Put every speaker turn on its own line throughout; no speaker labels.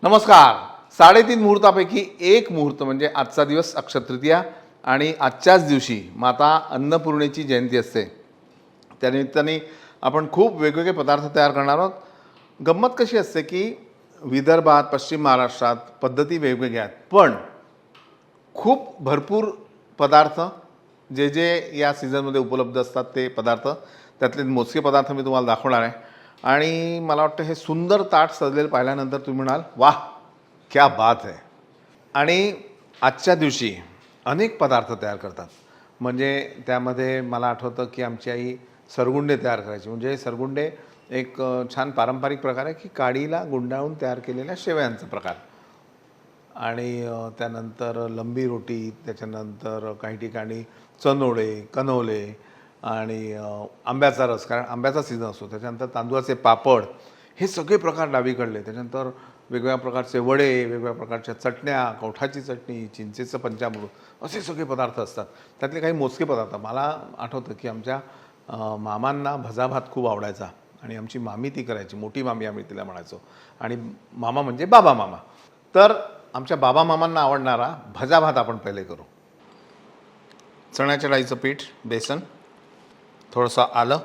नमस्कार. 3.5 मुहूर्तापैकी एक मुहूर्त म्हणजे आजचा दिवस अक्षय तृतीया आणि आजच्याच दिवशी माता अन्नपूर्णेची जयंती असते. त्यानिमित्ताने आपण खूप वेगवेगळे पदार्थ तयार करणार आहोत. गंमत कशी असते की विदर्भात, पश्चिम महाराष्ट्रात पद्धती वेगवेगळ्या आहेत, पण खूप भरपूर पदार्थ जे जे या सीझनमध्ये उपलब्ध असतात ते पदार्थ, त्यातले मोजके पदार्थ मी तुम्हाला दाखवणार आहे. आणि मला वाटतं हे सुंदर ताट सजलेलं पाहिल्यानंतर तुम्ही म्हणाल वाह क्या बात है. आणि आजच्या दिवशी अनेक पदार्थ तयार करतात. म्हणजे त्यामध्ये मला आठवतं की आमची आई सरगुंडे तयार करायची. म्हणजे सरगुंडे एक छान पारंपरिक प्रकार आहे की काडीला गुंडाळून तयार केलेल्या शेवयांचा प्रकार. आणि त्यानंतर लंबी रोटी, त्याच्यानंतर काही ठिकाणी चनोडे, कनोले आणि आंब्याचा रस, कारण आंब्याचा सीझन असतो. त्याच्यानंतर तांदूळाचे पापड, हे सगळे प्रकार डावीकडले. त्याच्यानंतर वेगवेगळ्या प्रकारचे वडे, वेगवेगळ्या प्रकारच्या चटण्या, कवठाची चटणी, चिंचेचं पंचामृत, असे सगळे पदार्थ असतात. त्यातले काही मोजके पदार्थ मला आठवतं की आमच्या मामांना भजाभात खूप आवडायचा आणि आमची मामी ती करायची. मोठी मामी आम्ही तिला म्हणायचो, आणि मामा म्हणजे बाबा मामा. तर आमच्या बाबा मामांना आवडणारा भजाभात आपण पहिले करू. चण्याच्या डाळीचं पीठ, बेसन, थोडंसं आलं,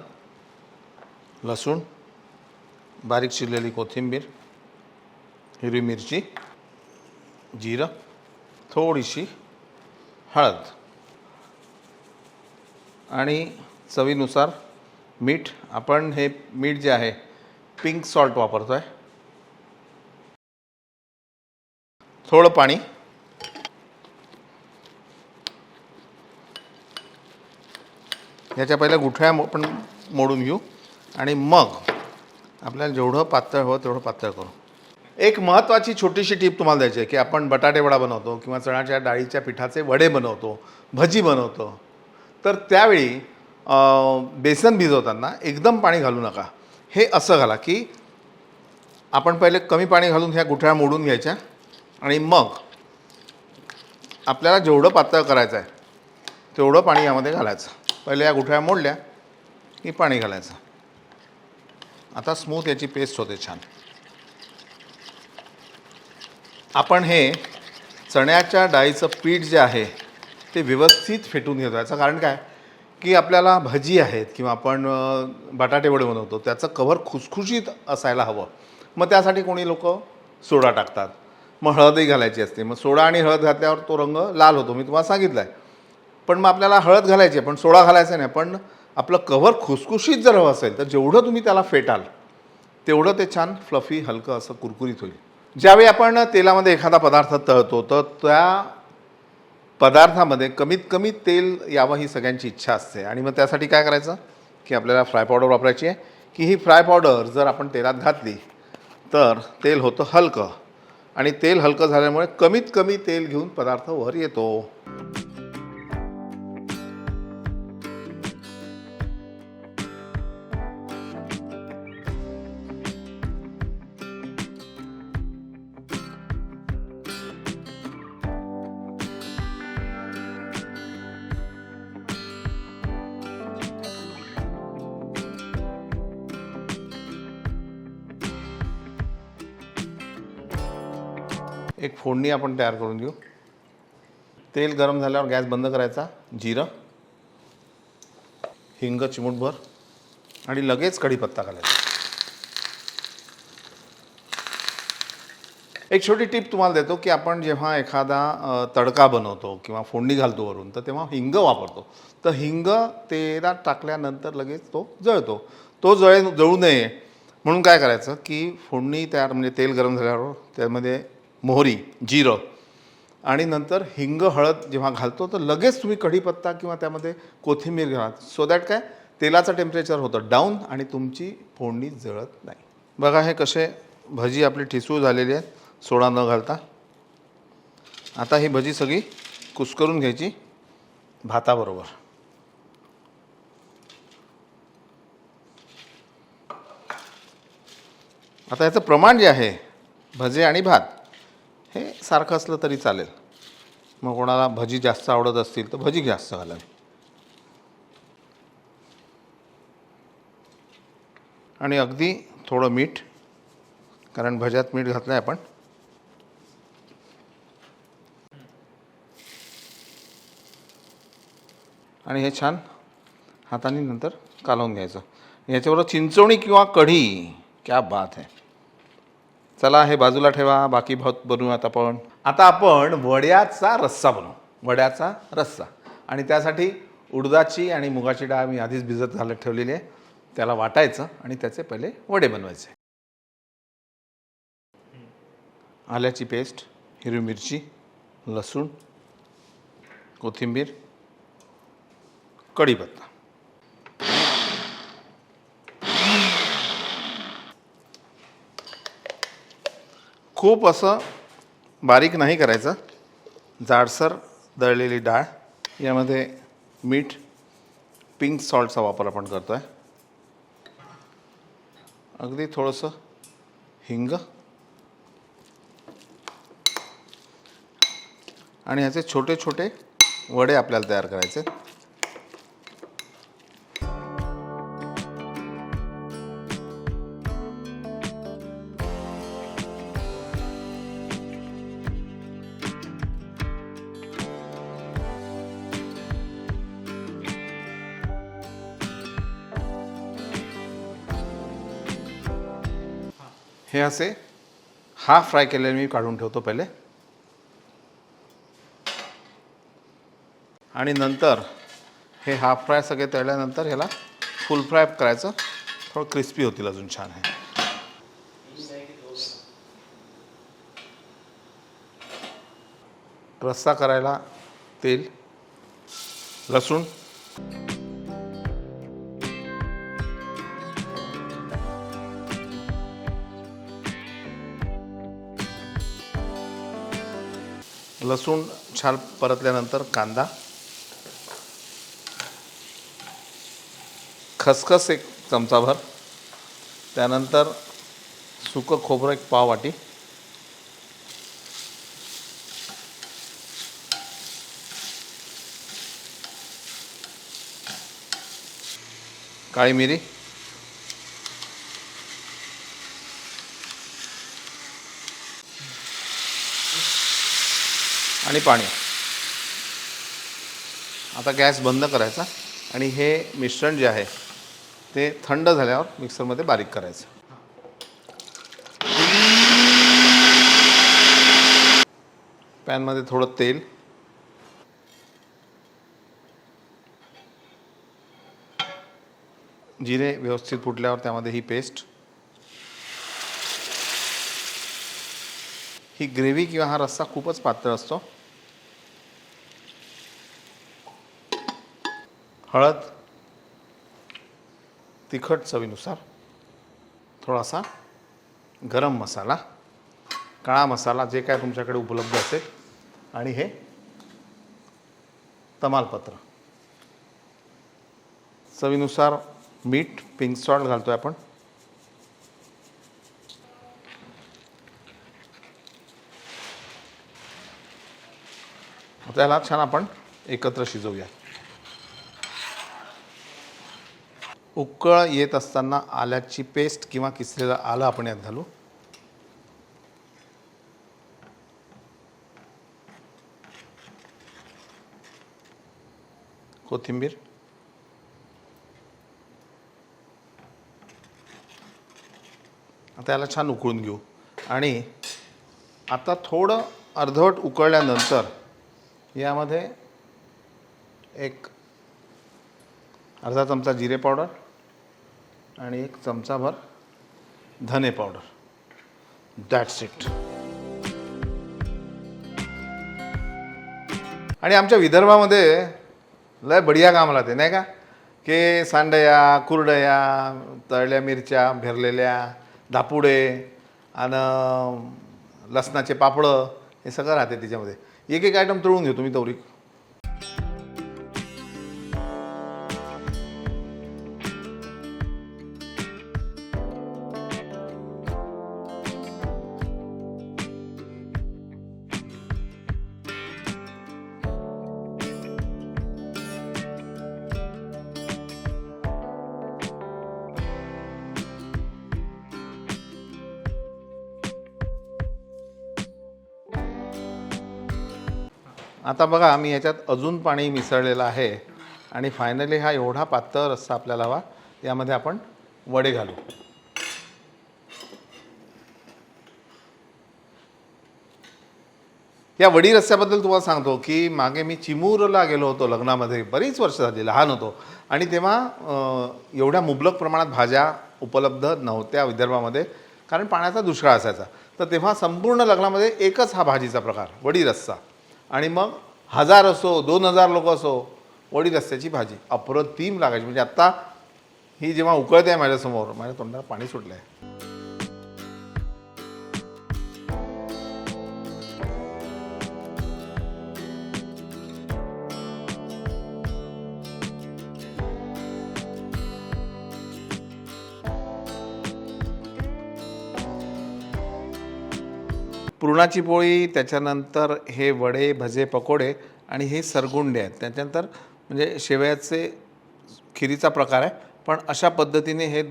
लसूण, बारीक चिरलेली कोथिंबीर, हिरवी मिरची, जिरं, थोडीशी हळद आणि चवीनुसार मीठ. आपण हे मीठ जे आहे पिंक सॉल्ट वापरतो आहे. थोडं पाणी. ह्याच्या पहिल्या गुठळ्या आपण मोडून घेऊ आणि मग आपल्याला जेवढं पातळ हवं तेवढं पातळ करू. एक महत्त्वाची छोटीशी टीप तुम्हाला द्यायची आहे की आपण बटाटे वडा बनवतो किंवा चण्याच्या डाळीच्या पिठाचे वडे बनवतो, भजी बनवतो, तर त्यावेळी बेसन भिजवताना एकदम पाणी घालू नका. हे असं घाला की आपण पहिले कमी पाणी घालून ह्या गुठळ्या मोडून घ्यायच्या आणि मग आपल्याला जेवढं पातळ करायचं आहे तेवढं पाणी यामध्ये घालायचं. पहिले या गुठळ्या मोडल्या की पाणी घालायचं. आता स्मूथ याची पेस्ट होते छान. आपण हे चण्याच्या डाळीचं पीठ जे आहे ते व्यवस्थित फेटून घेतो. याचं कारण काय की आपल्याला भजी आहेत किंवा आपण बटाटे वडे बनवतो, त्याचं कव्हर खुसखुशीत असायला हवं. मग त्यासाठी कोणी लोक सोडा टाकतात, मग हळदही घालायची असते. मग सोडा आणि हळद घातल्यावर तो रंग लाल होतो, मी तुम्हाला सांगितलं आहे. पण मग आपल्याला हळद घालायची आहे पण सोडा घालायचा नाही. पण आपलं कव्हर खुसखुशीत जर हवं असेल तर जेवढं तुम्ही त्याला फेटाल तेवढं ते छान फ्लफी, हलकं असं कुरकुरीत होईल. ज्यावेळी आपण तेलामध्ये एखादा पदार्थ तळतो तर त्या पदार्थामध्ये कमीत कमी तेल यावं ही सगळ्यांची इच्छा असते. आणि मग त्यासाठी काय करायचं की आपल्याला फ्राय पावडर वापरायची आहे. की ही फ्राय पावडर जर आपण तेलात घातली तर तेल होतं हलकं, आणि तेल हलकं झाल्यामुळे कमीत कमी तेल घेऊन पदार्थ वर येतो. एक फोडणी आपण तयार करून घेऊ. तेल गरम झाल्यावर गॅस बंद करायचा. जिरं, हिंग चिमूटभर आणि लगेच कढीपत्ता घालायचा. एक छोटी टीप तुम्हाला देतो की आपण जेव्हा एखादा तडका बनवतो किंवा फोडणी घालतो वरून, तर तेव्हा हिंग वापरतो. तर हिंग तेलात टाकल्यानंतर लगेच तो जळतो. तो जळू नये म्हणून काय करायचं की फोडणी तयार, म्हणजे तेल गरम झाल्यावर त्यामध्ये मोहरी, जिरं आणि नंतर हिंग, हळद जेव्हा घालतो तर लगेच तुम्ही कढीपत्ता किंवा त्यामध्ये कोथिंबीर घाला. सो दॅट काय तेलाचं टेम्परेचर होतं डाऊन आणि तुमची फोडणी जळत नाही. बघा हे कसे भजी आपली ठिसूळ झालेली आहेत सोडा न घालता. आता ही भजी सगळी कुस्करून घ्यायची भाताबरोबर. आता याचं प्रमाण जे आहे भजे आणि भात हे सारखं असलं तरी चालेल. मग कोणाला भजी जास्त आवडत असतील तर भजी जास्त घालावी. आणि अगदी थोडं मीठ, कारण भज्यात मीठ घातलं आहे आपण. आणि हे छान हाताने नंतर कालवून घ्यायचं. याच्याबरोबर चिंचवणी किंवा कढी, क्या बात आहे. चला हे बाजूला ठेवा, बाकी भात बनवूयात आपण. आता आपण वड्याचा रस्सा बनवू. वड्याचा रस्सा. आणि त्यासाठी उडदाची आणि मुगाची डाळ मी आधीच भिजत घालत ठेवलेली आहे. त्याला वाटायचं आणि त्याचे पहिले वडे बनवायचे. आल्याची पेस्ट, हिरवी मिरची, लसूण, कोथिंबीर, कढीपत्ता. खूप असं बारीक नाही करायचं. जाडसर दळलेली डाळ, यामध्ये मीठ, पिंक सॉल्टचा वापर आपण करतो आहे. अगदी थोडंसं हिंग आणि ह्याचे छोटे छोटे वडे आपल्याला तयार करायचे. हे असे हाफ फ्राय केलेले मी काढून ठेवतो पहिले. आणि नंतर हे हाफ फ्राय सगळे तळल्यानंतर ह्याला फुल फ्राय करायचं. थोडं क्रिस्पी होतील अजून छान आहे. रस्सा करायला तेल, लसूण, लसूण छान परतल्यानंतर कांदा, खसखस एक चमचाभर, त्यानंतर सुकं खोबरं एक पाव वाटी, काळी मिरी, आणि पाणी. आता गॅस बंद करायचा आणि हे मिश्रण जे आहे ते थंड झाल्यावर मिक्सरमध्ये बारीक करायचं. पॅनमध्ये थोडं तेल, जिरे व्यवस्थित फुटल्यावर त्यामध्ये ही पेस्ट, ही ग्रेव्ही किंवा हा रस्सा खूपच पातळ असतो. हळद, तिखट चवीनुसार, थोडासा गरम मसाला, काळा मसाला जे काय तुमच्याकडे उपलब्ध असेल, आणि हे तमालपत्र. चवीनुसार मीठ, पिंक सॉल्ट घालतो आहे आपण. त्याला छान आपण एकत्र शिजवूया. उकळ येत असताना आल्याची पेस्ट किंवा किसलेलं आलं आपण यात घालू. कोथिंबीर, त्याला छान उकळून घेऊ. आणि आता थोडं अर्धवट उकळल्यानंतर यामध्ये एक अर्धा चमचा जिरे पावडर आणि एक चमचाभर धने पावडर. That's it. आणि आमच्या विदर्भामध्ये लय बढिया काम लागते नाही का, की सांडया, कुरडया, तळल्या मिरच्या भरलेल्या, दापुडे आणि लसणाचे पापडं, हे सगळं राहते त्याच्यामध्ये. एक एक आयटम तळून घेतो मी तवरी. आता बघा मी याच्यात अजून पाणी मिसळलेलं आहे. आणि फायनली हा एवढा पातळ रस्सा आपल्याला हवा. यामध्ये आपण वडे घालू. या वडी रस्स्याबद्दल तुम्हाला सांगतो की मागे मी चिमूरला गेलो होतो लग्नामध्ये, बरीच वर्ष झाली, लहान होतो, आणि तेव्हा एवढ्या मुबलक प्रमाणात भाज्या उपलब्ध नव्हत्या विदर्भामध्ये, कारण पाण्याचा दुष्काळ असायचा. तर तेव्हा संपूर्ण लग्नामध्ये एकच हा भाजीचा प्रकार, वडी रस्सा. आणि मग 1000 असो 2000 लोक असो, वडी रस्स्याची भाजी अप्रतिम लागायची. म्हणजे आत्ता ही जेव्हा उकळते आहे माझ्यासमोर, माझ्या तोंडाला पाणी सुटलं आहे. पुरणाची पोळी, त्याच्यानंतर हे वडे, भजे, पकोडे आणि हे सरगुंडे आहेत. त्याच्यानंतर म्हणजे शेवयाचे खिरीचा प्रकार आहे, पण अशा पद्धतीने हे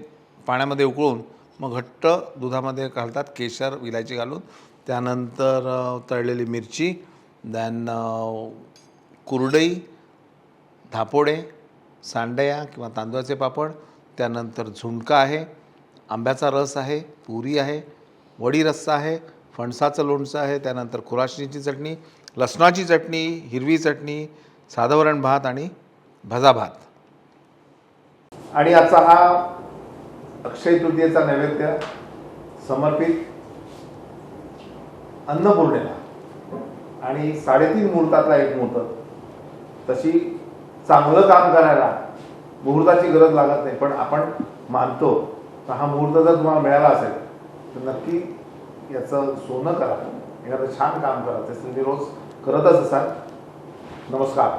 पाण्यामध्ये उकळून मग घट्ट दुधामध्ये घालतात, केशर, विलायची घालून. त्यानंतर तळलेली मिरची, दॅन कुरडई, धापोडे, सांडया किंवा तांदूळाचे पापड, त्यानंतर झुणका आहे, आंब्याचा रस आहे, पुरी आहे, वडी रस्सा आहे, फणसाचं लोणचं आहे, त्यानंतर खुराशणीची चटणी, लसणाची चटणी, हिरवी चटणी, साधं वरण भात आणि भजा भात. आणि आजचा हा अक्षय तृतीयेचा नैवेद्य समर्पित अन्नपूर्णेला आणि 3.5 मुहूर्तातला एक मुहूर्त. तशी चांगलं काम करायला मुहूर्ताची गरज लागत नाही, पण आपण मानतो. तर हा मुहूर्त जर तुम्हाला मिळाला असेल तर नक्की याचं सोनं करा, एखादं छान काम करा. ते तुम्ही रोज करतच असाल. नमस्कार.